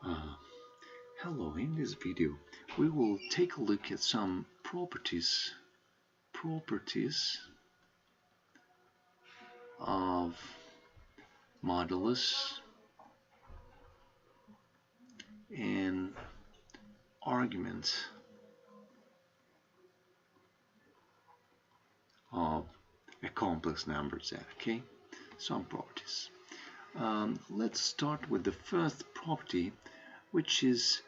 Uh, Hello, in this video we will take a look at some properties of modulus and arguments of a complex number z. Okay, some properties. Let's start with the first property, which is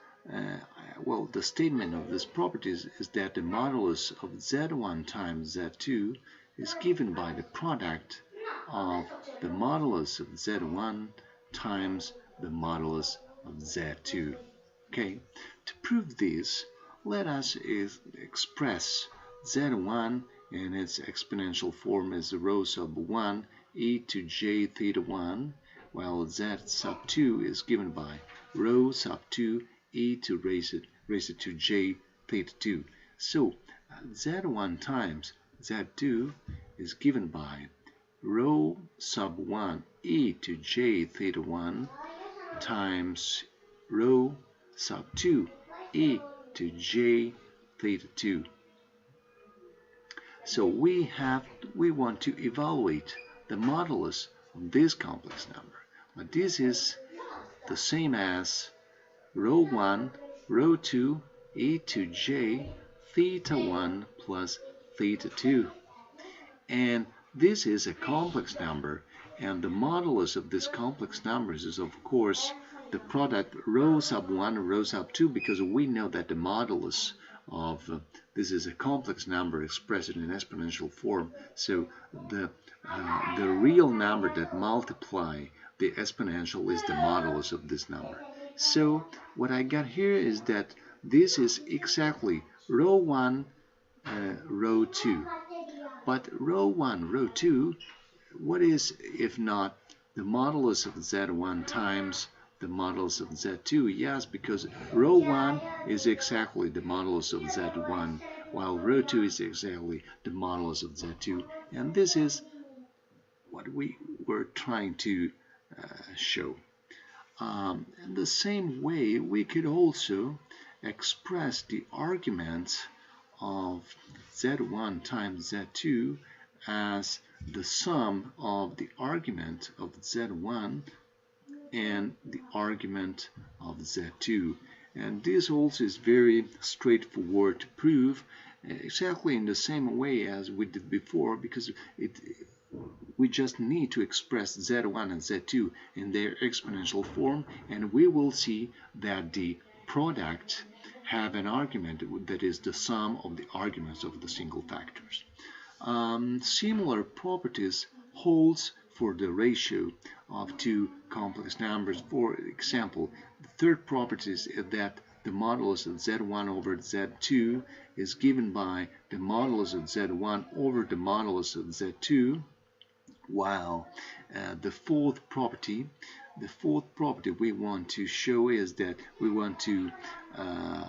well, the statement of this property is that the modulus of z1 times z2 is given by the product of the modulus of z1 times the modulus of z2. Okay, to prove this, let us express z1 in its exponential form as rho sub 1 e to j theta 1, while z sub 2 is given by rho sub 2 e to raise it to j theta 2. So z1 times z2 is given by rho sub 1 e to j theta 1 times rho sub 2 e to j theta 2. So we want to evaluate the modulus of this complex number, but this is the same as rho 1 rho 2 e to j theta 1 plus theta 2, and this is a complex number, and the modulus of this complex numbers is of course the product rho sub 1 rho sub 2, because we know that the modulus of this is a complex number expressed in an exponential form, so the real number that multiply the exponential is the modulus of this number. So what I got here is that this is exactly rho 1 rho 2, but rho 1 rho 2, what is if not the modulus of z1 times the modulus of z2? Yes, because rho 1 is exactly the modulus of z1, while rho 2 is exactly the modulus of z2, and this is what we were trying to show. In the same way, we could also express the argument of z1 times z2 as the sum of the argument of z1 and the argument of z2, and this also is very straightforward to prove, exactly in the same way as we did before, because we just need to express z1 and z2 in their exponential form, and we will see that the product have an argument that is the sum of the arguments of the single factors. Similar properties holds for the ratio of two complex numbers. For example, the third property is that the modulus of z1 over z2 is given by the modulus of z1 over the modulus of z2, while the fourth property we want to show is that we want to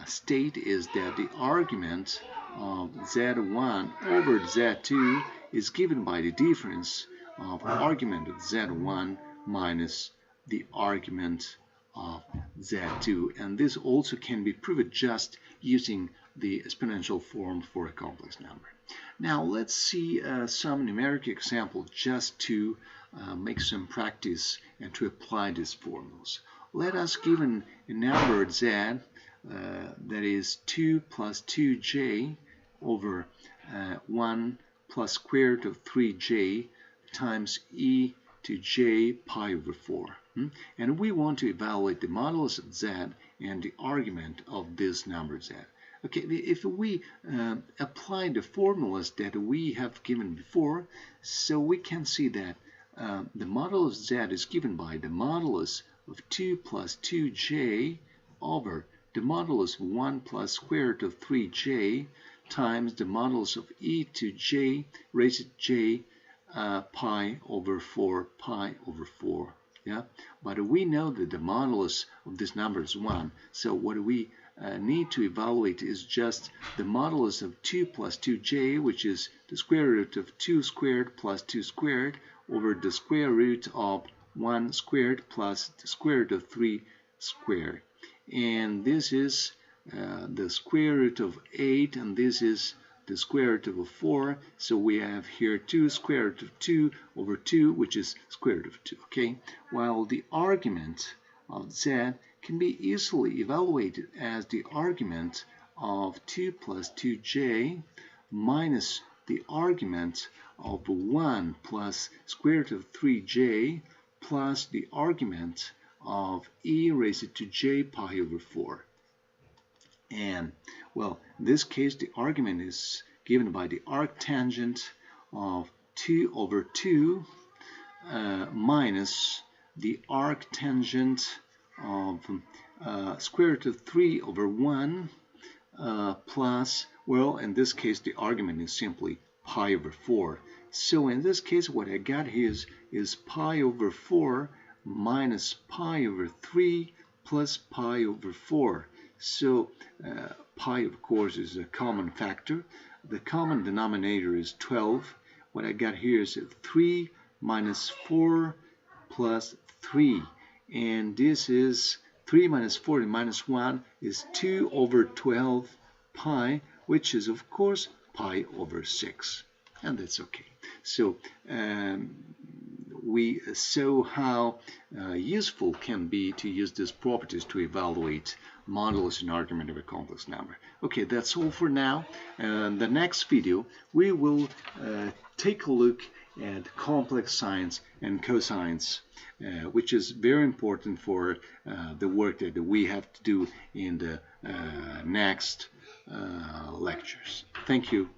state is that the argument of z1 over z2 is given by the difference of argument of z1 minus the argument of z2, and this also can be proved just using the exponential form for a complex number. Now let's see some numeric examples just to make some practice and to apply these formulas. Let us given a number z that is 2 plus 2j over 1 plus square root of 3j times e to j pi over 4. And we want to evaluate the modulus of z and the argument of this number z. Okay, if we apply the formulas that we have given before, so we can see that the modulus z is given by the modulus of 2 plus 2j over the modulus of 1 plus square root of 3j times the modulus of e to j raised to j pi over 4. Yeah, but we know that the modulus of this number is 1, so what we need to evaluate is just the modulus of 2 plus 2j, which is the square root of 2 squared plus 2 squared over the square root of 1 squared plus the square root of 3 squared. and this is the square root of 8, and this is the square root of 4. So we have here 2 square root of 2 over 2, which is square root of 2. Okay, while the argument of z can be easily evaluated as the argument of 2 plus 2j minus the argument of 1 plus square root of 3j plus the argument of e raised to j pi over 4. And, well, in this case, the argument is given by the arctangent of 2 over 2 minus the arctangent of square root of 3 over 1 plus, well, in this case, the argument is simply pi over 4. So in this case, what I got here is pi over 4 minus pi over 3 plus pi over 4. So pi, of course, is a common factor. The common denominator is 12. What I got here is 3 minus 4 plus 3. And this is 3 minus 4 and minus 1 is 2 over 12 pi, which is, of course, pi over 6. And that's okay. So we saw how useful can be to use these properties to evaluate modulus and argument of a complex number. Okay, that's all for now. In the next video, we will take a look at complex sines and cosines, which is very important for the work that we have to do in the next lectures. Thank you.